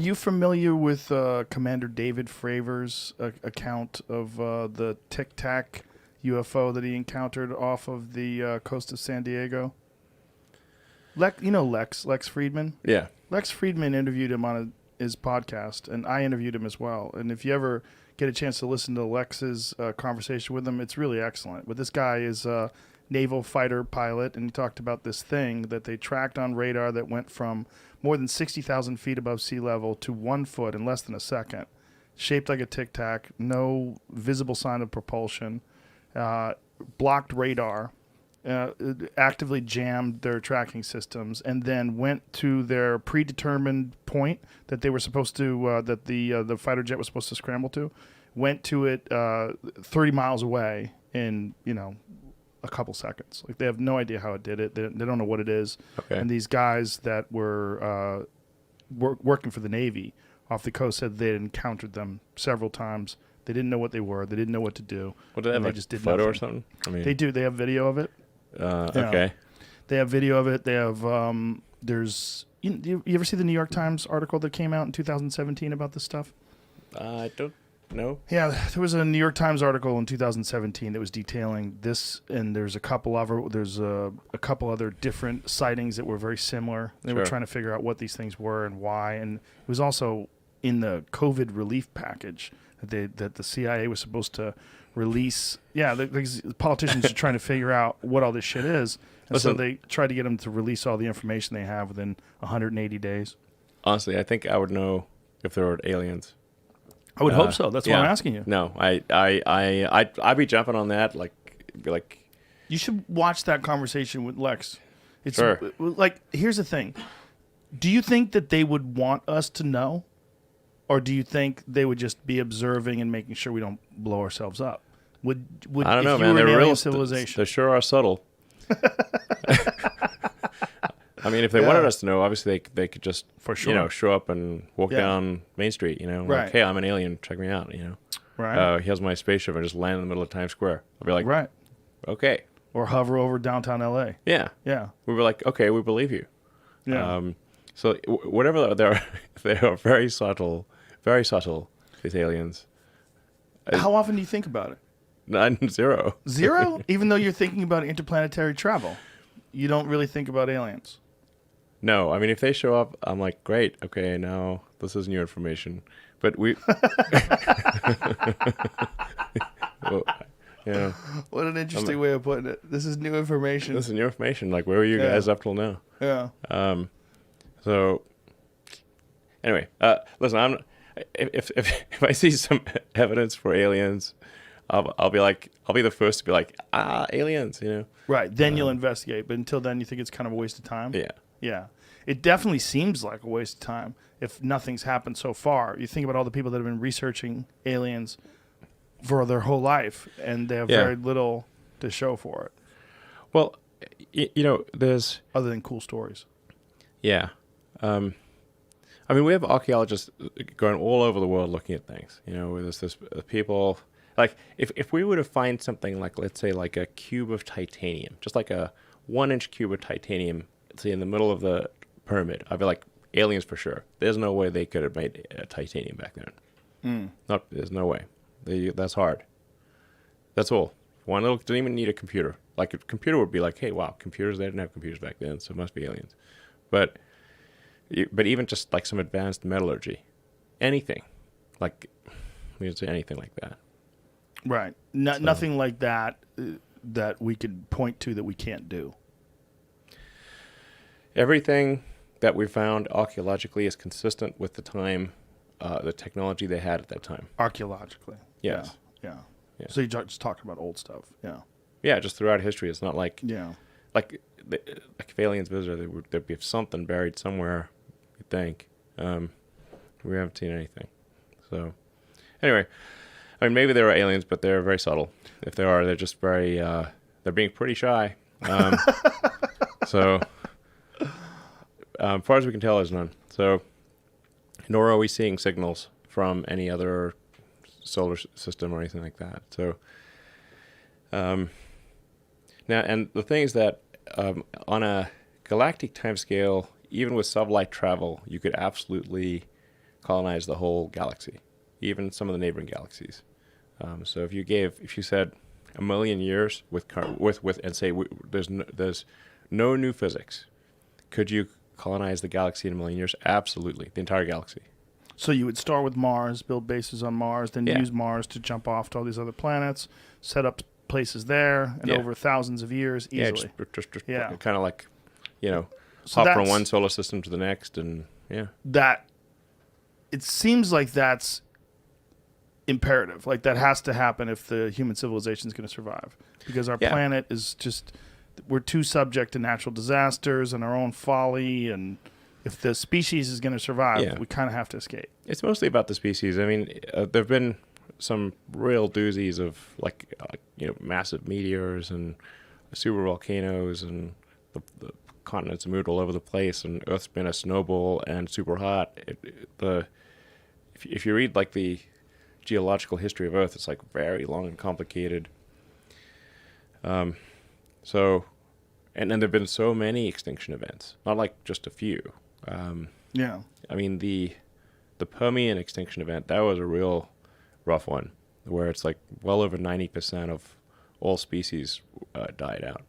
You familiar with Commander David Fravor's account of the Tic Tac UFO that he encountered off of the coast of San Diego? Lex Friedman? Yeah. Lex Friedman interviewed him on his podcast, and I interviewed him as well. And if you ever get a chance to listen to Lex's conversation with him, it's really excellent. But this guy is a naval fighter pilot, and he talked about this thing that they tracked on radar that went from more than 60,000 feet above sea level to 1 foot in less than a second, shaped like a Tic Tac, no visible sign of propulsion, blocked radar, actively jammed their tracking systems, and then went to their predetermined point that they were supposed to, that the fighter jet was supposed to scramble to, went to it 30 miles away in, a couple seconds. Like, they have no idea how it did it. They don't know what it is. Okay. And these guys that were working for the Navy off the coast said they had encountered them several times. They didn't know what they were. They didn't know what to do. Well, do they have they a just did photo nothing. or something? I mean, They do. They have video of it. Okay. They have video of it. They have there's you ever see the New York Times article that came out in 2017 about this stuff? I don't know. Yeah, there was a New York Times article in 2017 that was detailing this, and there's a couple other different sightings that were very similar. They were trying to figure out what these things were and why, and it was also in the COVID relief package that the CIA was supposed to release. Yeah, the politicians are trying to figure out what all this shit is, and so they tried to get them to release all the information they have within 180 days. Honestly, I think I would know if there were aliens. I would hope so. That's why I'm asking you. No, I'd be jumping on that. Be like, you should watch that conversation with Lex. It's sure. Like, here's the thing. Do you think that they would want us to know? Or do you think they would just be observing and making sure we don't blow ourselves up? Would I don't know, if man. You were They're an alien real civilization? They sure are subtle. I mean, if they wanted us to know, obviously they could just, for sure, show up and walk down Main Street, right. Like, hey, I'm an alien, check me out, Right. Here's my spaceship, and just land in the middle of Times Square. I'll be like, right. Okay. Or hover over downtown LA. Yeah. Yeah. We were like, okay, we believe you. Yeah. So whatever they are very subtle, these aliens. How often do you think about it? Zero. Zero? Even though you're thinking about interplanetary travel, you don't really think about aliens. No, I mean, if they show up, I'm like, great, okay, now this is new information. But we... well, what an interesting way of putting it. This is new information. This is new information. Like, where were you guys up till now? Yeah. So, anyway, listen, if I see some evidence for aliens, I'll be the first to be like, aliens, Right. Then you'll investigate. But until then, you think it's kind of a waste of time? Yeah. Yeah. It definitely seems like a waste of time if nothing's happened so far. You think about all the people that have been researching aliens for their whole life, and they have very little to show for it. Well, there's... Other than cool stories. Yeah. I mean, we have archaeologists going all over the world looking at things. There's this people... Like, if we were to find something like, let's say, like a cube of titanium, just like a 1-inch cube of titanium, let's say in the middle of the pyramid, I'd be like, aliens for sure. There's no way they could have made titanium back then. There's no way. That's hard. That's all. One little, didn't even need a computer. Like, a computer would be like, hey, wow, computers, they didn't have computers back then, so it must be aliens. But even just like some advanced metallurgy, anything, like, we would say anything like that. Right. Nothing like that that we could point to that we can't do. Everything that we found archaeologically is consistent with the time, the technology they had at that time. Archaeologically. Yes. Yeah. So you're just talking about old stuff. Yeah. Yeah, just throughout history. It's not like... Yeah. Like if aliens visited, there'd be something buried somewhere, you'd think. We haven't seen anything. So, anyway... I mean, maybe there are aliens, but they're very subtle. If they are, they're just very, they're being pretty shy. So, as far as we can tell, there's none. So, nor are we seeing signals from any other solar system or anything like that. So, now, and the thing is that on a galactic timescale, even with sublight travel, you could absolutely colonize the whole galaxy, even some of the neighboring galaxies. So if you said 1,000,000 years and say there's no new physics, could you colonize the galaxy in 1,000,000 years? Absolutely, the entire galaxy. So you would start with Mars, build bases on Mars, then Yeah. use Mars to jump off to all these other planets, set up places there, and Yeah. over thousands of years easily. Yeah, just Yeah. kind of like, So hop from that's- one solar system to the next, and yeah. That it seems like that's imperative. Like that has to happen if the human civilization is going to survive, because our Yeah. planet is just we're too subject to natural disasters and our own folly, and if the species is going to survive, Yeah. we kind of have to escape. It's mostly about the species. I mean, there've been some real doozies of massive meteors and super volcanoes, and the continents moved all over the place, and Earth's been a snowball and super hot. If you read like the geological history of Earth, it's like very long and complicated. So, and then there've been so many extinction events, not like just a few. Yeah. I mean, the Permian extinction event, that was a real rough one, where it's like well over 90% of all species died out.